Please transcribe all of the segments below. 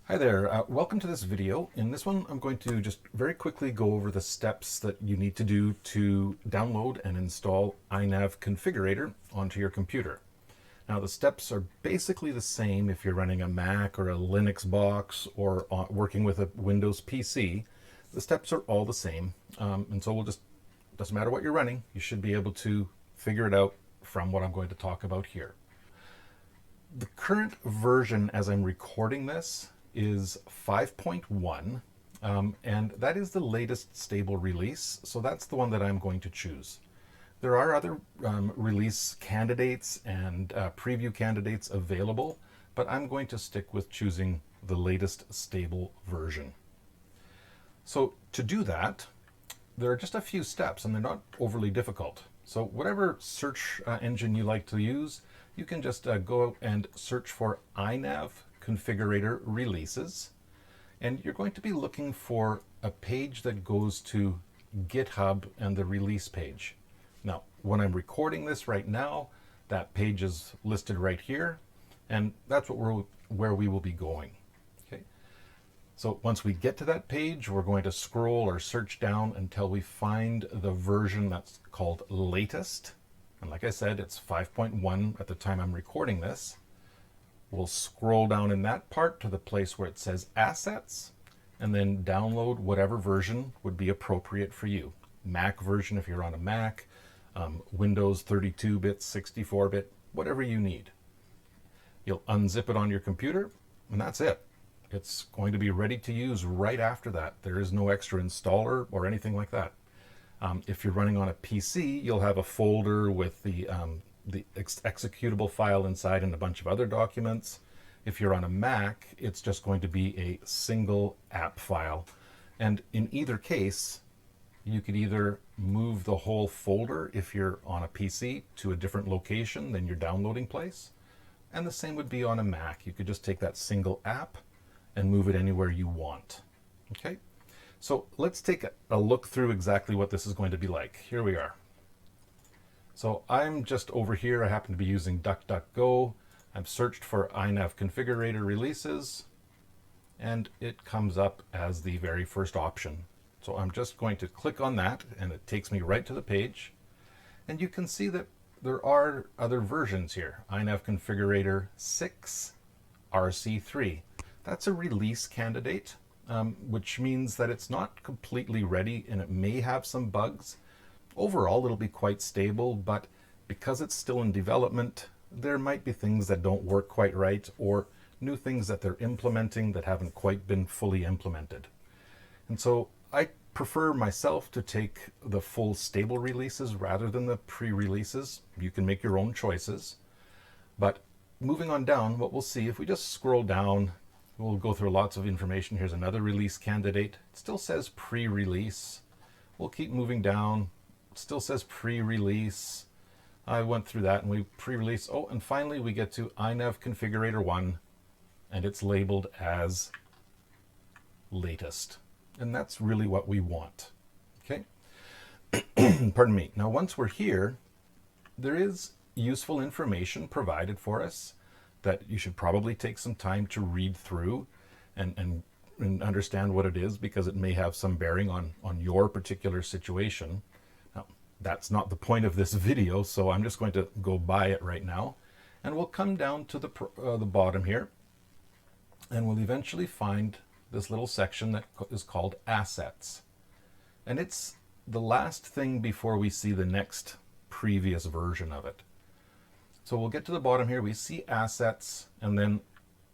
Hi there, welcome to this video. In this one, I'm going to just very quickly go over the steps that you need to do to download and install iNav Configurator onto your computer. Now the steps are basically the same if you're running a Mac or a Linux box or working with a Windows PC. The steps are all the same, and so doesn't matter what you're running, you should be able to figure it out from what I'm going to talk about here. The current version as I'm recording this is 5.1, and that is the latest stable release, so that's the one that I'm going to choose. There are other release candidates and preview candidates available, but I'm going to stick with choosing the latest stable version. So to do that, there are just a few steps and they're not overly difficult. So whatever search engine you like to use, you can just go and search for iNav Configurator Releases, and you're going to be looking for a page that goes to GitHub and the release page. Now, when I'm recording this right now, that page is listed right here, and that's where we will be going. Okay. So once we get to that page, we're going to scroll or search down until we find the version that's called latest. And like I said, it's 5.1 at the time I'm recording this. We'll scroll down in that part to the place where it says assets, and then download whatever version would be appropriate for you. Mac version if you're on a Mac, Windows 32-bit, 64-bit, whatever you need. You'll unzip it on your computer, and that's it. It's going to be ready to use right after that. There is no extra installer or anything like that. If you're running on a PC, you'll have a folder with the executable file inside and a bunch of other documents. If you're on a Mac, it's just going to be a single app file. And in either case, you could either move the whole folder if you're on a PC to a different location than your downloading place. And the same would be on a Mac. You could just take that single app and move it anywhere you want. Okay, so let's take a look through exactly what this is going to be like. Here we are. So I'm just over here. I happen to be using DuckDuckGo. I've searched for iNav Configurator Releases, and it comes up as the very first option. So I'm just going to click on that, and it takes me right to the page. And you can see that there are other versions here. iNav Configurator 6 RC3. That's a release candidate, which means that it's not completely ready and it may have some bugs. Overall, it'll be quite stable, but because it's still in development, there might be things that don't work quite right or new things that they're implementing that haven't quite been fully implemented. And so I prefer myself to take the full stable releases rather than the pre-releases. You can make your own choices. But moving on down, what we'll see, if we just scroll down, we'll go through lots of information. Here's another release candidate. It still says pre-release. We'll keep moving down. Still says pre-release. I went through that and we pre-release. Oh, and finally we get to iNav Configurator 1, and it's labeled as latest. And that's really what we want. Okay. Pardon me. Now, once we're here, there is useful information provided for us that you should probably take some time to read through and understand what it is, because it may have some bearing on your particular situation. That's not the point of this video, so I'm just going to go by it right now. And we'll come down to the bottom here, and we'll eventually find this little section that is called Assets. And it's the last thing before we see the next previous version of it. So we'll get to the bottom here, we see Assets, and then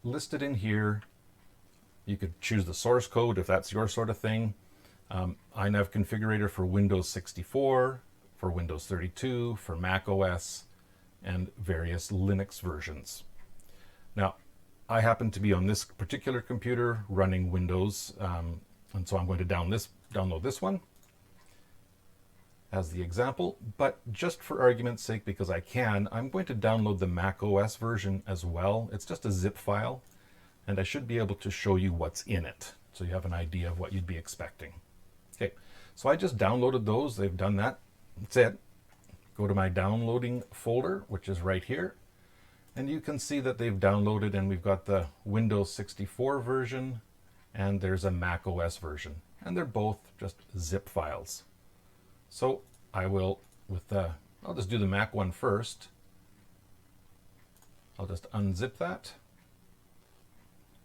listed in here, you could choose the source code if that's your sort of thing. iNav Configurator for Windows 64, for Windows 32, for Mac OS, and various Linux versions. Now, I happen to be on this particular computer running Windows, and so I'm going to download this one as the example, but just for argument's sake, because I can, I'm going to download the Mac OS version as well. It's just a zip file, and I should be able to show you what's in it, so you have an idea of what you'd be expecting. Okay, so I just downloaded those. They've done that. That's it. Go to my downloading folder, which is right here, And you can see that they've downloaded, and we've got the Windows 64 version and there's a Mac OS version, and they're both just zip files. So I'll just do the Mac one first. I'll just unzip that,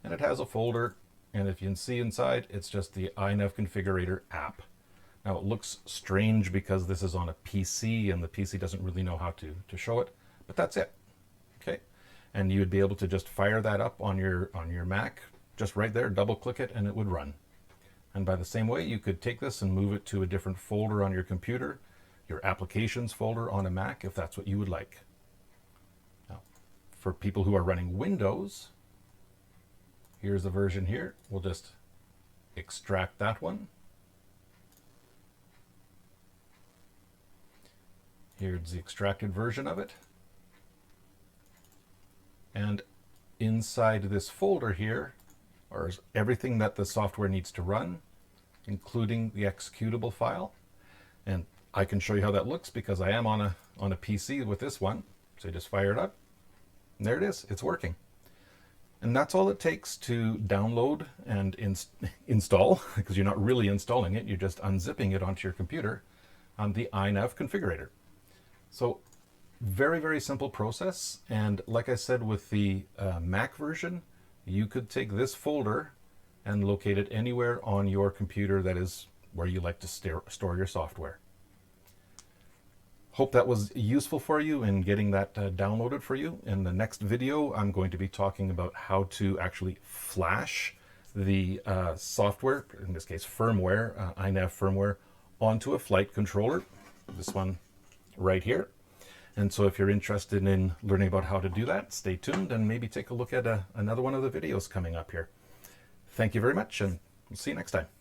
and it has a folder, and if you can see inside, it's just the iNav configurator app. Now it looks strange because this is on a PC and the PC doesn't really know how to show it, but that's it. Okay, and you would be able to just fire that up on your Mac, just right there, double click it, and it would run. And by the same way, you could take this and move it to a different folder on your computer, your applications folder on a Mac, if that's what you would like. Now, for people who are running Windows, here's the version here. We'll just extract that one. Here's the extracted version of it. And inside this folder here are everything that the software needs to run, including the executable file. And I can show you how that looks because I am on a PC with this one. So you just fire it up, and there it is. It's working. And that's all it takes to download and install, because you're not really installing it, you're just unzipping it onto your computer on the iNav configurator. So very, very simple process. And like I said, with the Mac version, you could take this folder and locate it anywhere on your computer that is where you like to store your software. Hope that was useful for you in getting that downloaded for you. In the next video, I'm going to be talking about how to actually flash the software, in this case firmware, iNav firmware, onto a flight controller, this one right here. And so if you're interested in learning about how to do that, stay tuned and maybe take a look at another one of the videos coming up here. Thank you very much, and we'll see you next time.